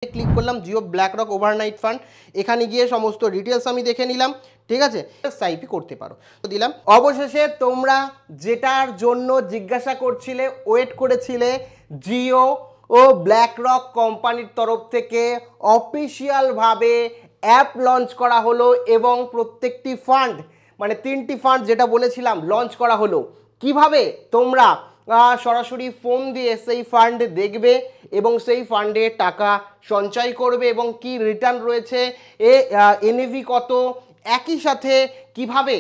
Click করলাম Jio BlackRock overnight fund, এখানে গিয়ে সমস্ত ডিটেলস আমি দেখে নিলাম। ঠিক আছে, এসআইপি করতে পারো দিলাম। অবশেষে তোমরা যেটার জন্য জিজ্ঞাসা করছিলে, ওয়েট করেছিলে, জিও ও ব্ল্যাকরক কোম্পানির তরফ থেকে অফিসিয়ালভাবে অ্যাপ লঞ্চ করা হলো এবং প্রত্যেকটি ফান্ড মানে 3টি ফান্ড যেটা বলেছিলাম লঞ্চ করা হলো। কিভাবে তোমরা সরাসরি ফোন দিয়ে সেই ফান্ড দেখবে এবং সেই ফান্ডে টাকা সঞ্চয় করবে এবং কি রিটার্ন রয়েছে, এনএভি কত, একই সাথে কিভাবে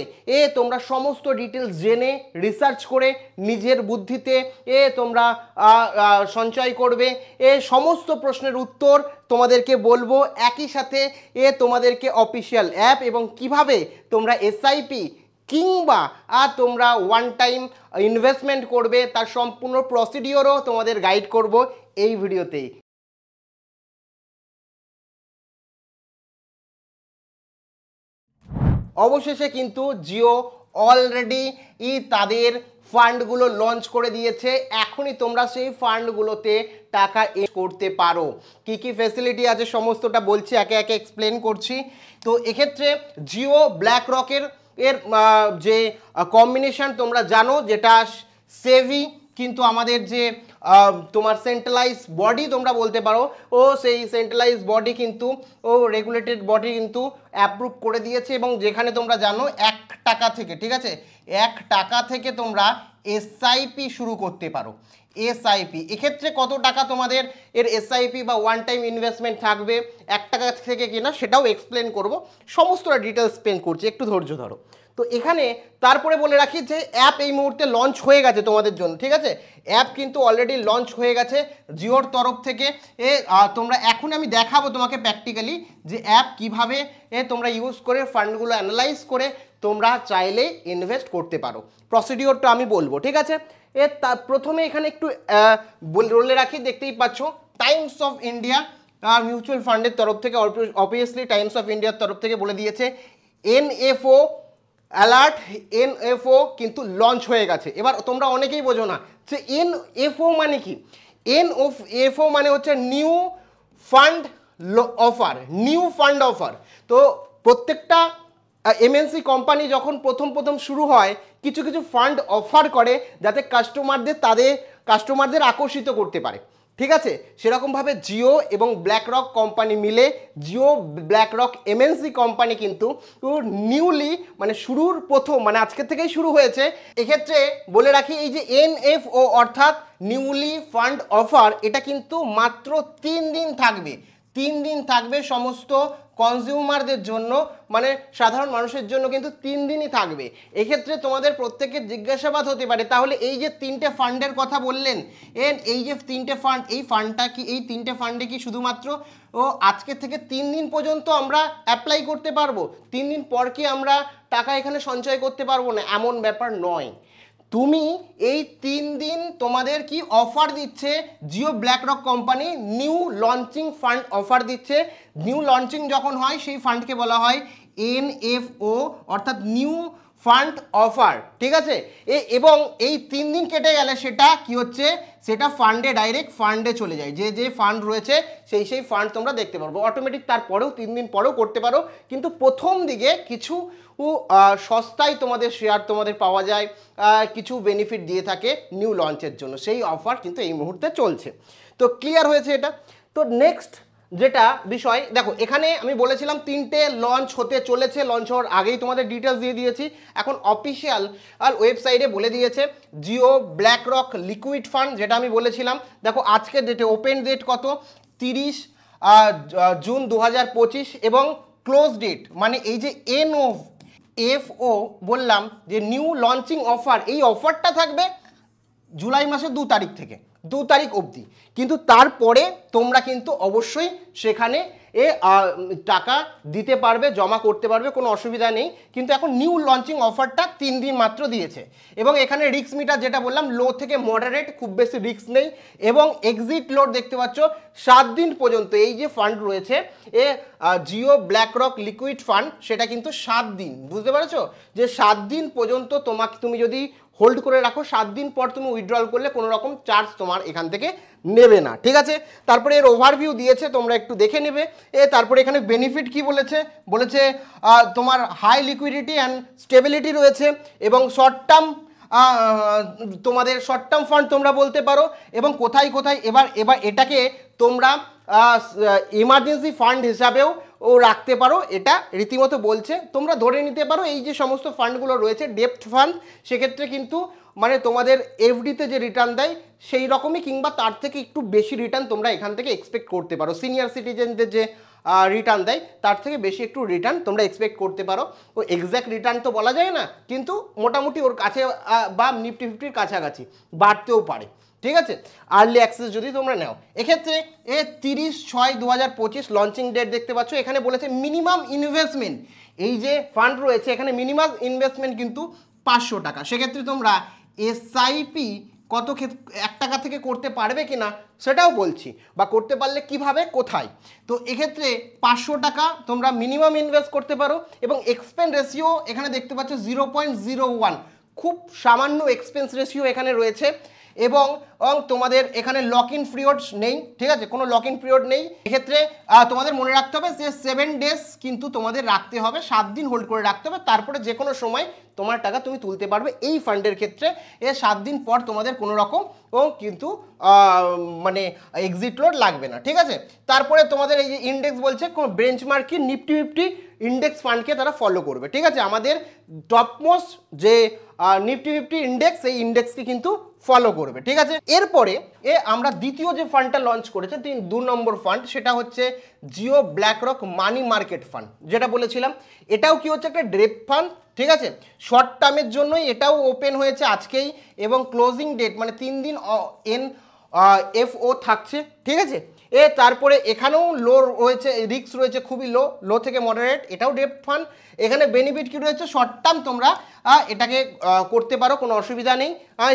তোমরা সমস্ত ডিটেলস জেনে রিসার্চ করে নিজের বুদ্ধিতে তোমরা সঞ্চয় করবে, সমস্ত প্রশ্নের উত্তর তোমাদেরকে বলবো। একই সাথে তোমাদেরকে অফিসিয়াল অ্যাপ এবং কিভাবে তোমরা এসআইপি কিংবা তোমরা ওয়ান টাইম ইনভেস্টমেন্ট করবে তার সম্পূর্ণ প্রসিডিওরও তোমাদের গাইড করব এই ভিডিওতেই। অবশেষে কিন্তু জিও অলরেডি তাদের ফান্ডগুলো লঞ্চ করে দিয়েছে। এখনই তোমরা সেই ফান্ডগুলোতে টাকা করতে পারো। কি কি ফ্যাসিলিটি আছে সমস্তটা বলছি, একে একে এক্সপ্লেন করছি। তো এক্ষেত্রে জিও ব্ল্যাকরকের যে কম্বিনেশন তোমরা জানো, যেটা সেভি কিন্তু আমাদের যে তোমার সেন্ট্রালাইজ বডি তোমরা বলতে পারো, সেই সেন্ট্রালাইজ বডি কিন্তু রেগুলেটেড বডি কিন্তু অ্যাপ্রুভ করে দিয়েছে এবং যেখানে তোমরা জানো 1 টাকা থেকে, ঠিক আছে, 1 টাকা থেকে তোমরা এসআইপি শুরু করতে পারো। এসআইপি এক্ষেত্রে কত টাকা তোমাদের এসআইপি বা ওয়ান টাইম ইনভেস্টমেন্ট থাকবে, 1 টাকা থেকে কিনা সেটাও এক্সপ্লেন করব, সমস্তটা ডিটেলস এক্সপ্লেন করছি, একটু ধৈর্য ধরো। তো এখানে তারপরে বলে রাখি যে অ্যাপ এই মুহূর্তে লঞ্চ হয়ে গেছে তোমাদের জন্য। ঠিক আছে, অ্যাপ কিন্তু অলরেডি লঞ্চ হয়ে গেছে জিওর তরফ থেকে। তোমরা এখন আমি দেখাবো তোমাকে প্র্যাকটিক্যালি যে অ্যাপ কিভাবে তোমরা ইউজ করে ফান্ডগুলো অ্যানালাইজ করে তোমরা চাইলে ইনভেস্ট করতে পারো। প্রসিডিওরটা আমি বলবো, ঠিক আছে। প্রথমে এখানে একটু বলে রাখি, দেখতেই পাচ্ছ টাইমস অফ ইন্ডিয়া মিউচুয়াল ফান্ডের তরফ থেকে, অবভিয়াসলি টাইমস অফ ইন্ডিয়ার তরফ থেকে বলে দিয়েছে এনএফও অ্যালার্ট, এনএফও কিন্তু লঞ্চ হয়ে গেছে। এবার তোমরা অনেকেই বোঝো না যে এনএফও মানে কি। এনএফও মানে হচ্ছে new fund offer, new fund offer. তো প্রত্যেকটা এমএনসি কোম্পানি যখন প্রথম শুরু হয় কিছু কিছু ফান্ড অফার করে যাতে কাস্টমারদের আকর্ষিত করতে পারে। ঠিক আছে, সেরকমভাবে জিও এবং ব্ল্যাকরক কোম্পানি মিলে জিও ব্ল্যাকরক এমএনসি কোম্পানি কিন্তু নিউলি মানে শুরুর প্রথম মানে আজকে থেকেই শুরু হয়েছে। এক্ষেত্রে বলে রাখি এই যে এনএফও অর্থাৎ নিউলি ফান্ড অফার, এটা কিন্তু মাত্র 3 দিন থাকবে। 3 দিন থাকবে সমস্ত কনজিউমারদের জন্য, মানে সাধারণ মানুষের জন্য কিন্তু 3 দিনই থাকবে। এক্ষেত্রে তোমাদের প্রত্যেকের জিজ্ঞাসাবাদ হতে পারে তাহলে এই যে 3টে ফান্ডের কথা বললেন, এই যে 3টে ফান্ড, এই ফান্ডটা কি, এই 3টে ফান্ডে কি শুধুমাত্র আজকে থেকে 3 দিন পর্যন্ত আমরা অ্যাপ্লাই করতে পারবো, 3 দিন পর কি আমরা টাকা এখানে সঞ্চয় করতে পারবো না, এমন ব্যাপার নয়। তুমি এই 3 দিন তোমাদের কি অফার দিচ্ছে Jio BlackRock company, new launching fund offer দিচ্ছে। নিউ লঞ্চিং যখন হয় সেই ফান্ডকে বলা হয় এনএফও অর্থাৎ নিউ ফান্ড অফার। ঠিক আছে, এবং এই 3 দিন কেটে গেলে সেটা কি হচ্ছে, সেটা ফান্ডে ডাইরেক্ট ফান্ডে চলে যায়। যে ফান্ড রয়েছে সেই ফান্ড তোমরা দেখতে পারবো অটোমেটিক। তারপরেও 3 দিন পরেও করতে পারো, কিন্তু প্রথম দিকে কিছু সস্তায় তোমাদের শেয়ার তোমাদের পাওয়া যায়, কিছু বেনিফিট দিয়ে থাকে নিউ লঞ্চের জন্য। সেই অফার কিন্তু এই মুহূর্তে চলছে। তো ক্লিয়ার হয়েছে এটা। তো নেক্সট যেটা বিষয় দেখো, এখানে আমি বলেছিলাম 3টে লঞ্চ হতে চলেছে, লঞ্চ হওয়ার আগেই তোমাদের ডিটেলস দিয়ে দিয়েছি। এখন অফিসিয়াল ওয়েবসাইটে বলে দিয়েছে জিও ব্ল্যাকরক লিকুইড ফান্ড, যেটা আমি বলেছিলাম। দেখো আজকের ডেটে ওপেন ডেট কত, 30 জুন 2025 এবং ক্লোজ ডেট মানে এই যে এনএফও বললাম যে নিউ লঞ্চিং অফার, এই অফারটা থাকবে জুলাই মাসের 2 তারিখ থেকে 2 তারিখ অবধি। কিন্তু তারপরে তোমরা কিন্তু অবশ্যই সেখানে টাকা দিতে পারবে, জমা করতে পারবে, কোনো অসুবিধা নেই। কিন্তু এখন নিউ লঞ্চিং অফারটা 3 দিন মাত্র দিয়েছে এবং এখানে রিস্ক মিটার যেটা বললাম লো থেকে মডারেট, খুব বেশি রিস্ক নেই। এবং এক্সিট লোড দেখতে পাচ্ছ 7 দিন পর্যন্ত। এই যে ফান্ড রয়েছে জিও ব্ল্যাকরক লিকুইড ফান্ড, সেটা কিন্তু 7 দিন, বুঝতে পারছো যে 7 দিন পর্যন্ত তুমি যদি হোল্ড করে রাখো, 7 দিন পর তুমি উইথড্রল করলে কোনো রকম চার্জ তোমার এখান থেকে নেবে না, ঠিক আছে। তারপরে এর ওভারভিউ দিয়েছে, তোমরা একটু দেখে নেবে। তারপরে এখানে বেনিফিট কি বলেছে, বলেছে তোমার হাই লিকুইডিটি অ্যান্ড স্টেবিলিটি রয়েছে এবং শর্ট টার্ম তোমাদের শর্ট টার্ম ফান্ড তোমরা বলতে পারো, এবং কোথায় কোথায় এবার এটাকে তোমরা ইমার্জেন্সি ফান্ড হিসাবেও রাখতে পারো। এটা রীতিমতো বলছে, তোমরা ধরে নিতে পারো এই যে সমস্ত ফান্ডগুলো রয়েছে ডেপ্ট ফান্ড, সেক্ষেত্রে কিন্তু মানে তোমাদের এফডিতে যে রিটার্ন দেয় সেই রকমই কিংবা তার থেকে একটু বেশি রিটার্ন তোমরা এখান থেকে এক্সপেক্ট করতে পারো। সিনিয়র সিটিজেনদের যে রিটার্ন দেয় তার থেকে বেশি একটু রিটার্ন তোমরা এক্সপেক্ট করতে পারো। ও এক্স্যাক্ট রিটার্ন তো বলা যায় না, কিন্তু মোটামুটি ওর কাছে বা নিফটি 50-র কাছাকাছি বাড়তেও পারে, ঠিক আছে, আর্লি অ্যাক্সেস যদি তোমরা নাও। এক্ষেত্রে 30/6/2025 লঞ্চিং ডেট দেখতে পাচ্ছ। এখানে বলেছে মিনিমাম ইনভেস্টমেন্ট, এই যে ফান্ড রয়েছে এখানে মিনিমাম ইনভেস্টমেন্ট কিন্তু 500 টাকা। সেক্ষেত্রে তোমরা এসআইপি কত 1 টাকা থেকে করতে পারবে কিনা সেটাও বলছি, বা করতে পারলে কিভাবে কোথায়। তো এক্ষেত্রে 500 টাকা তোমরা মিনিমাম ইনভেস্ট করতে পারো, এবং এক্সপেন্স রেশিও এখানে দেখতে পাচ্ছ 0.01, খুব সামান্য এক্সপেন্স রেশিও এখানে রয়েছে। এবং তোমাদের এখানে লক ইন পিরিয়ড নেই, ঠিক আছে, কোনো লক ইন পিরিয়ড নেই। এক্ষেত্রে তোমাদের মনে রাখতে হবে যে 7 ডেজ কিন্তু তোমাদের রাখতে হবে, 7 দিন হোল্ড করে রাখতে হবে, তারপরে যে কোনো সময় তোমার টাকা তুমি তুলতে পারবে এই ফান্ডের ক্ষেত্রে। 7 দিন পর তোমাদের কোনো রকম কিন্তু মানে এক্সিট লোড লাগবে না, ঠিক আছে। তারপরে তোমাদের এই যে ইন্ডেক্স বলছে বেঞ্চমার্ক কি নিফটি 50 ইন্ডেক্স ফান্ডকে তারা ফলো করবে, ঠিক আছে, আমাদের টপমোস্ট যে নিফটি 50 ইন্ডেক্স, এই ইন্ডেক্সকে কিন্তু ফলো করবে, ঠিক আছে। এরপরে আমরা দ্বিতীয় যে ফান্ডটা লঞ্চ করেছে 2 নম্বর ফান্ড, সেটা হচ্ছে জিও ব্ল্যাকরক মানি মার্কেট ফান্ড, যেটা বলেছিলাম। এটাও কি হচ্ছে একটা ডেপ ফান্ড, ঠিক আছে, শর্ট টার্মের জন্যই এটাও ওপেন হয়েছে আজকেই, এবং ক্লোজিং ডেট মানে 3 দিন এফও থাকছে, ঠিক আছে। তারপরে এখানেও লো রয়েছে, রিস্ক রয়েছে খুবই লো থেকে মডারেট, এটাও ডেপ ফান্ড। এখানে বেনিফিট কি রয়েছে, শর্ট টার্ম তোমরা এটাকে করতে পারো, কোনো অসুবিধা নেই,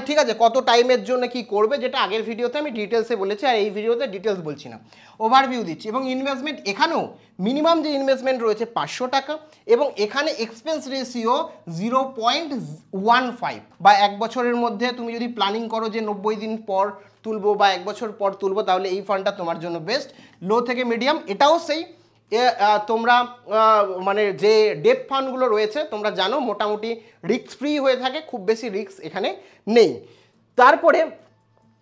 ঠিক আছে। কত টাইমের জন্য কি করবে যেটা আগের ভিডিওতে আমি ডিটেলসে বলেছি, আর এই ভিডিওতে ডিটেলস বলছি না, ওভারভিউ দিচ্ছি। এবং ইনভেস্টমেন্ট এখানেও মিনিমাম যে ইনভেস্টমেন্ট রয়েছে 500 টাকা, এবং এখানে এক্সপেন্স রেশিও 0.15, বা 1 বছরের মধ্যে তুমি যদি প্ল্যানিং করো যে 90 দিন পর তুলবো বা 1 বছর পর তুলবো, তাহলে এই ফান্ডটা তোমার জন্য বেস্ট। লো থেকে মিডিয়াম, এটাও সেই তোমরা মানে যে ডেপ ফান্ডগুলো রয়েছে তোমরা জানো মোটামুটি রিস্ক ফ্রি হয়ে থাকে, খুব বেশি রিস্ক এখানে নেই। তারপরে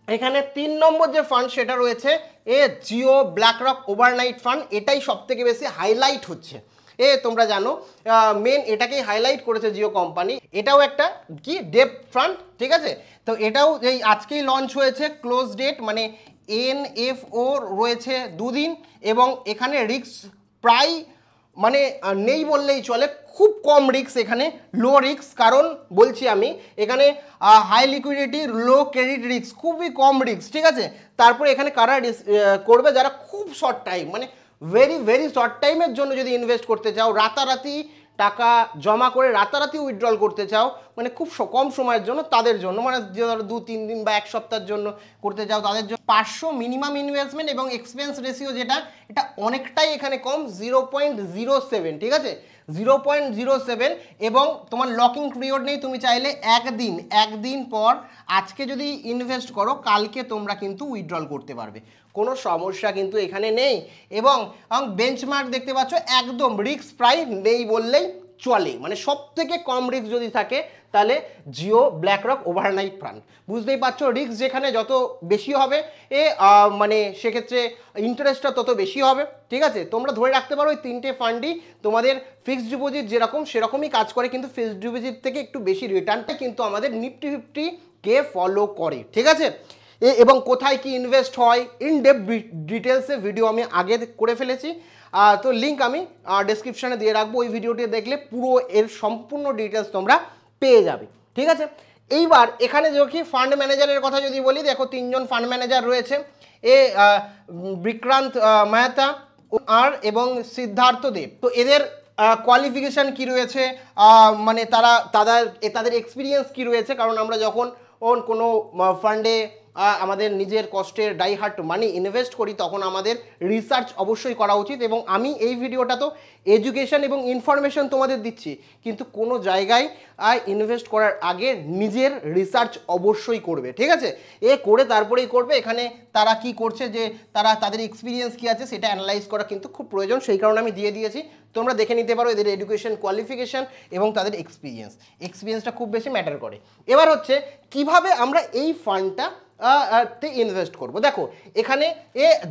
এখানে 3 নম্বর যে ফান্ড সেটা রয়েছে জিও ব্ল্যাকরক ওভারনাইট ফান্ড, এটাই সবথেকে বেশি হাইলাইট হচ্ছে। তোমরা জানো মেন এটাকেই হাইলাইট করেছে জিও কোম্পানি, এটাও একটা কি ডেপ ফান্ড, ঠিক আছে। তো এটাও এই আজকেই লঞ্চ হয়েছে, ক্লোজ ডেট মানে এনএফও রয়েছে 2 দিন, এবং এখানে রিস্ক প্রায় মানে নেই বললেই চলে, খুব কম রিস্ক এখানে, লো রিস্ক। কারণ বলছি আমি এখানে হাই লিকুইডিটি, লো ক্রেডিট রিস্ক, খুবই কম রিস্ক, ঠিক আছে। তারপরে এখানে কারা করবে, যারা খুব শর্ট টাইম মানে ভেরি শর্ট টাইমের জন্য যদি ইনভেস্ট করতে চাও, রাতারাতি টাকা জমা করে রাতারাতি উইথড্রল করতে চাও, মানে খুব কম সময়ের জন্য, তাদের জন্য, মানে যে ধরো 2-3 দিন বা 1 সপ্তাহের জন্য করতে চাও তাদের জন্য 500 মিনিমাম ইনভেস্টমেন্ট, এবং এক্সপেন্স রেশিও যেটা এটা অনেকটাই এখানে কম, 0.07, ঠিক আছে, 0.07। এবং তোমার লকিং পিরিয়ড নেই, তুমি চাইলে একদিন পর আজকে যদি ইনভেস্ট করো কালকে তোমরা কিন্তু উইথড্রল করতে পারবে, কোনো সমস্যা কিন্তু এখানে নেই। এবং বেঞ্চমার্ক দেখতে পাচ্ছ একদম রিস্ক প্রায় নেই বললেই চলে, মানে সব থেকে কম রিস্ক যদি থাকে তাহলে জিও ব্ল্যাকরক ওভারনাইট ফান্ড। বুঝতেই পারছো রিস্ক যেখানে যত বেশি হবে মানে সেক্ষেত্রে ইন্টারেস্টটা তত বেশি হবে, ঠিক আছে। তোমরা ধরে রাখতে পারো ওই 3টে ফান্ডই তোমাদের ফিক্সড ডিপোজিট যেরকম সেরকমই কাজ করে, কিন্তু ফিক্সড ডিপোজিট থেকে একটু বেশি রিটার্নটা কিন্তু আমাদের নিফটি 50কে ফলো করে, ঠিক আছে। এবং কোথায় কি ইনভেস্ট হয় ইন ডেপথ ডিটেলসে ভিডিও আমি আগে করে ফেলেছি, তো লিঙ্ক আমি ডেসক্রিপশানে দিয়ে রাখবো, ওই ভিডিওটি দেখলে পুরো এর সম্পূর্ণ ডিটেলস তোমরা পেয়ে যাবে, ঠিক আছে। এইবার এখানে দেখি ফান্ড ম্যানেজারের কথা যদি বলি, দেখো 3 জন ফান্ড ম্যানেজার রয়েছে, বিক্রান্ত মেহতা আর এবং সিদ্ধার্থ দেব। তো এদের কোয়ালিফিকেশান কি রয়েছে, মানে তাদের এক্সপিরিয়েন্স কি রয়েছে, কারণ আমরা যখন কোনো ফান্ডে আমাদের নিজের কষ্টের ডাই হার্ট মানি ইনভেস্ট করি তখন আমাদের রিসার্চ অবশ্যই করা উচিত। এবং আমি এই ভিডিওটা তো এডুকেশন এবং ইনফরমেশন তোমাদের দিচ্ছি, কিন্তু কোনো জায়গায় ইনভেস্ট করার আগে নিজের রিসার্চ অবশ্যই করবে, ঠিক আছে? করে তারপরেই করবে। এখানে তারা কি করছে, যে তারা তাদের এক্সপিরিয়েন্স কি আছে সেটা অ্যানালাইজ করা কিন্তু খুব প্রয়োজন, সেই কারণে আমি দিয়ে দিয়েছি। তোমরা দেখে নিতে পারো এদের এডুকেশন কোয়ালিফিকেশন এবং তাদের এক্সপিরিয়েন্সটা খুব বেশি ম্যাটার করে। এবার হচ্ছে কিভাবে আমরা এই ফান্ডটা তে ইনভেস্ট করব। দেখো এখানে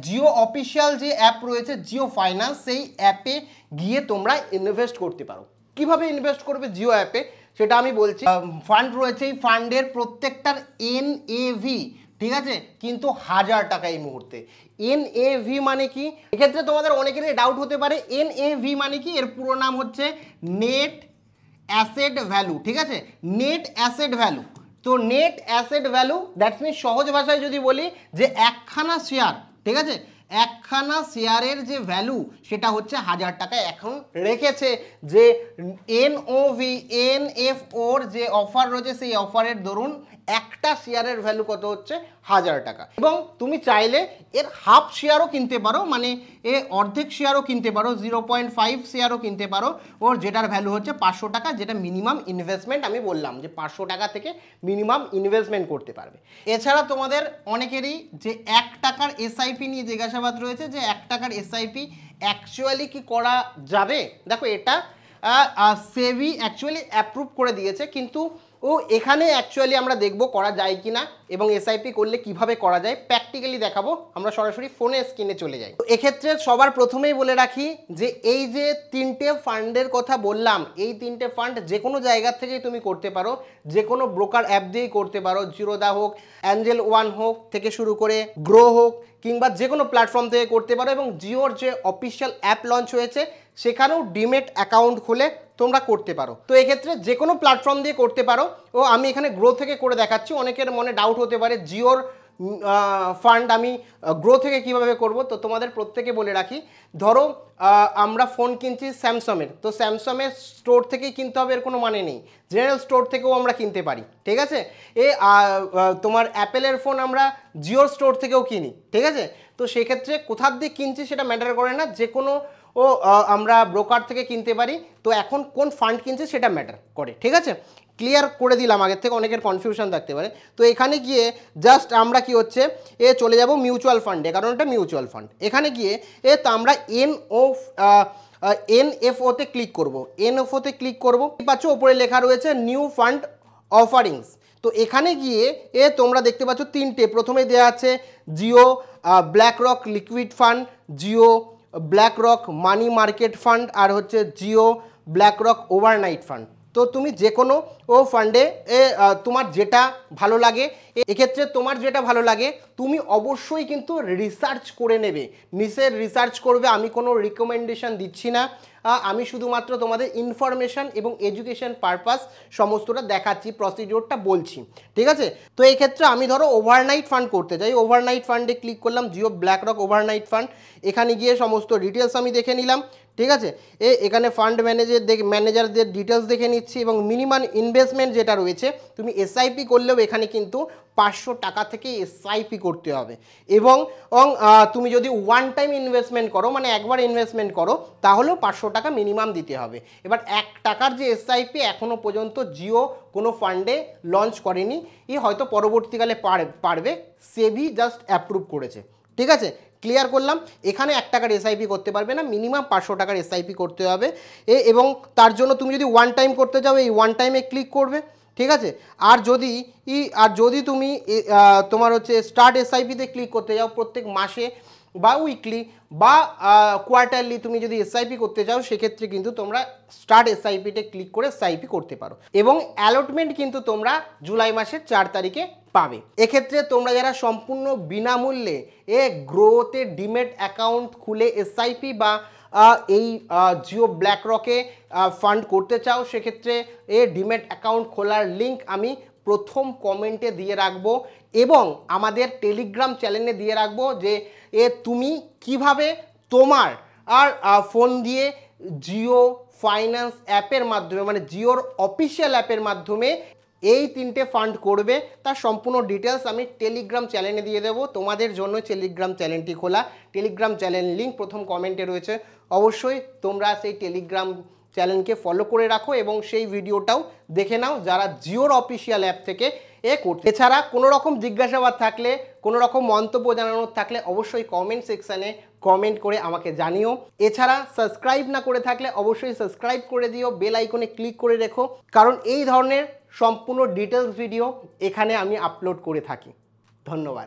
জিও অফিসিয়াল যে অ্যাপ রয়েছে জিও ফাইন্যান্স, সেই অ্যাপে গিয়ে তোমরা ইনভেস্ট করতে পারো। কিভাবে ইনভেস্ট করবে জিও অ্যাপে সেটা আমি বলছি। ফান্ড রয়েছে, এই ফান্ডের প্রত্যেকটার এনএভি, ঠিক আছে, কিন্তু 1000 টাকা এই মুহূর্তে। এনএভি মানে কি, এক্ষেত্রে তোমাদের অনেকেরই ডাউট হতে পারে এনএভি মানে কি। এর পুরো নাম হচ্ছে নেট অ্যাসেট ভ্যালু, ঠিক আছে, নেট অ্যাসেট ভ্যালু। তো net asset value that's mean সহজ ভাষায় যদি বলি যে একখানা শেয়ার, ঠিক আছে, একখানা শেয়ারের যে ভ্যালু সেটা হচ্ছে 1000 টাকা। এখন রেখেছে যে এনওভি এনএফওর যে অফার রয়েছে সেই অফারের দরুন একটা শেয়ারের ভ্যালু কত হচ্ছে 1000 টাকা। এবং তুমি চাইলে এর হাফ শেয়ারও কিনতে পারো, মানে অর্ধেক শেয়ারও কিনতে পারো, 0.5 শেয়ারও কিনতে পারো, ওর যেটার ভ্যালু হচ্ছে 500 টাকা, যেটা মিনিমাম ইনভেস্টমেন্ট আমি বললাম যে 500 টাকা থেকে মিনিমাম ইনভেস্টমেন্ট করতে পারবে। এছাড়া তোমাদের অনেকেরই যে 1 টাকার এসআইপি নিয়ে জিজ্ঞাসাবাদ রয়েছে যে 1 টাকার এসআইপি অ্যাকচুয়ালি কি করা যাবে। দেখো এটা সেবি অ্যাকচুয়ালি অ্যাপ্রুভ করে দিয়েছে, কিন্তু এখানে অ্যাকচুয়ালি আমরা দেখব করা যায় কি না এবং এসআইপি করলে কিভাবে করা যায় প্র্যাকটিক্যালি দেখাবো। আমরা সরাসরি ফোনে স্ক্রিনে চলে যাই। তো এক্ষেত্রে সবার প্রথমেই বলে রাখি যে এই যে 3টে ফান্ডের কথা বললাম, এই 3টে ফান্ড যে কোনো জায়গা থেকেই তুমি করতে পারো, যে কোনো ব্রোকার অ্যাপ দিয়েই করতে পারো, জিরোদা হোক, অ্যাঞ্জেল ওয়ান হোক থেকে শুরু করে গ্রো হোক, কিংবা যে কোনো প্ল্যাটফর্ম থেকে করতে পারো। এবং জিওর যে অফিসিয়াল অ্যাপ লঞ্চ হয়েছে সেখানেও ডিমেট অ্যাকাউন্ট খুলে তোমরা করতে পারো। তো এক্ষেত্রে যে কোনো প্ল্যাটফর্ম দিয়ে করতে পারো। আমি এখানে গ্রো থেকে করে দেখাচ্ছি। অনেকের মনে ডাউট হতে পারে জিওর ফান্ড আমি গ্রো থেকে কিভাবে করব। তো তোমাদের প্রত্যেকে বলে রাখি, ধরো আমরা ফোন কিনছি স্যামসাংয়ের, তো স্যামসাংয়ের স্টোর থেকেই কিনতে হবে এর কোনো মানে নেই, জেনারেল স্টোর থেকেও আমরা কিনতে পারি, ঠিক আছে। তোমার অ্যাপেলের ফোন আমরা জিওর স্টোর থেকেও কিনি, ঠিক আছে। তো সেক্ষেত্রে কোথার দিয়ে কিনছি সেটা ম্যাটার করে না, যে কোনো আমরা ব্রোকার থেকে কিনতে পারি। তো এখন কোন ফান্ড কিনছে সেটা ম্যাটার করে, ঠিক আছে। ক্লিয়ার করে দিলাম, আগের থেকে অনেকের কনফিউশন থাকতে পারে। তো এখানে গিয়ে জাস্ট আমরা কি হচ্ছে চলে যাব মিউচুয়াল ফান্ডে, কারণ এটা মিউচুয়াল ফান্ড। এখানে গিয়ে তো আমরা এনএফওতে ক্লিক করব। এনএফওতে ক্লিক করব, পাচ্ছ ওপরে লেখা রয়েছে নিউ ফান্ড অফারিংস। তো এখানে গিয়ে তোমরা দেখতে পাচ্ছ 3টে, প্রথমে দেওয়া আছে Jio BlackRock liquid fund, Jio BlackRock money market fund, আর হচ্ছে Jio BlackRock overnight fund. তো তুমি যে কোনো ফান্ডে তোমার যেটা ভালো লাগে, এক্ষেত্রে তোমার যেটা ভালো লাগে তুমি অবশ্যই কিন্তু রিসার্চ করে নেবে, নিজের রিসার্চ করবে। আমি কোনো রিকমেন্ডেশন দিচ্ছি না, আমি শুধুমাত্র তোমাদের ইনফরমেশন এবং এডুকেশন পারপাস সমস্তটা দেখাচ্ছি, প্রসিডিওরটা বলছি, ঠিক আছে। তো এই ক্ষেত্রে আমি ধরো ওভারনাইট ফান্ড করতে চাই, ওভারনাইট ফান্ডে ক্লিক করলাম, Jio BlackRock overnight fund. এখানে গিয়ে সমস্ত ডিটেলস আমি দেখে নিলাম, ঠিক আছে। এখানে ফান্ড ম্যানেজারদের ডিটেলস দেখে নিচ্ছি এবং মিনিমাম ইনভেস্টমেন্ট যেটা রয়েছে, তুমি এসআইপি করলেও এখানে কিন্তু 500 টাকা থেকে এসআইপি করতে হবে। এবং তুমি যদি ওয়ান টাইম ইনভেস্টমেন্ট করো, মানে একবার ইনভেস্টমেন্ট করো, তাহলেও 500 টাকা মিনিমাম দিতে হবে। এবার 1 টাকার যে এসআইপি এখনও পর্যন্ত জিও কোনো ফান্ডে লঞ্চ করেনি, হয়তো পরবর্তীকালে পারবে, সেবি জাস্ট অ্যাপ্রুভ করেছে, ঠিক আছে। ক্লিয়ার করলাম। এখানে 1 টাকার এসআইপি করতে পারবে না, মিনিমাম 500 টাকার এসআইপি করতে হবে। এবং তার জন্য তুমি যদি ওয়ান টাইম করতে চাও এই ওয়ান টাইমে ক্লিক করবে, ঠিক আছে। আর যদি তুমি তোমার হচ্ছে স্টার্ট এসআইপিতে ক্লিক করতে যাও, প্রত্যেক মাসে বা উইকলি বা কোয়ার্টারলি তুমি যদি এসআইপি করতে চাও, সেক্ষেত্রে কিন্তু তোমরা স্টার্ট এসআইপিতে ক্লিক করে এসআইপি করতে পারো। এবং অ্যালটমেন্ট কিন্তু তোমরা জুলাই মাসের 4 তারিখে পাবে। এক্ষেত্রে তোমরা যারা সম্পূর্ণ বিনামূল্যে গ্রোতে ডিমেট অ্যাকাউন্ট খুলে এসআইপি বা এই জিও ব্ল্যাক রকে ফান্ড করতে চাও, সেক্ষেত্রে ডিমেট অ্যাকাউন্ট খোলার লিঙ্ক আমি প্রথম কমেন্টে দিয়ে রাখবো এবং আমাদের টেলিগ্রাম চ্যানেলে দিয়ে রাখবো, যে তুমি কিভাবে তোমার ফোন দিয়ে জিও ফাইন্যান্স অ্যাপের মাধ্যমে, মানে জিওর অফিসিয়াল অ্যাপের মাধ্যমে এই 3টে ফান্ড করবে তার সম্পূর্ণ ডিটেলস আমি টেলিগ্রাম চ্যানেলে দিয়ে দেবো। তোমাদের জন্য টেলিগ্রাম চ্যানেলটি খোলা, টেলিগ্রাম চ্যানেল লিঙ্ক প্রথম কমেন্টে রয়েছে, অবশ্যই তোমরা সেই টেলিগ্রাম চ্যানেলকে ফলো করে রাখো এবং সেই ভিডিওটাও দেখে নাও যারা জিওর অফিসিয়াল অ্যাপ থেকে করছে। এছাড়া কোনো রকম জিজ্ঞাসাবাদ থাকলে, কোনো রকম মন্তব্য জানানোর থাকলে অবশ্যই কমেন্ট সেকশানে কমেন্ট করে আমাকে জানিও। এছাড়া সাবস্ক্রাইব না করে থাকলে অবশ্যই সাবস্ক্রাইব করে দিও, বেল আইকনে ক্লিক করে রেখো, কারণ এই ধরনের সম্পূর্ণ ডিটেলস ভিডিও এখানে আমি আপলোড করে থাকি। ধন্যবাদ।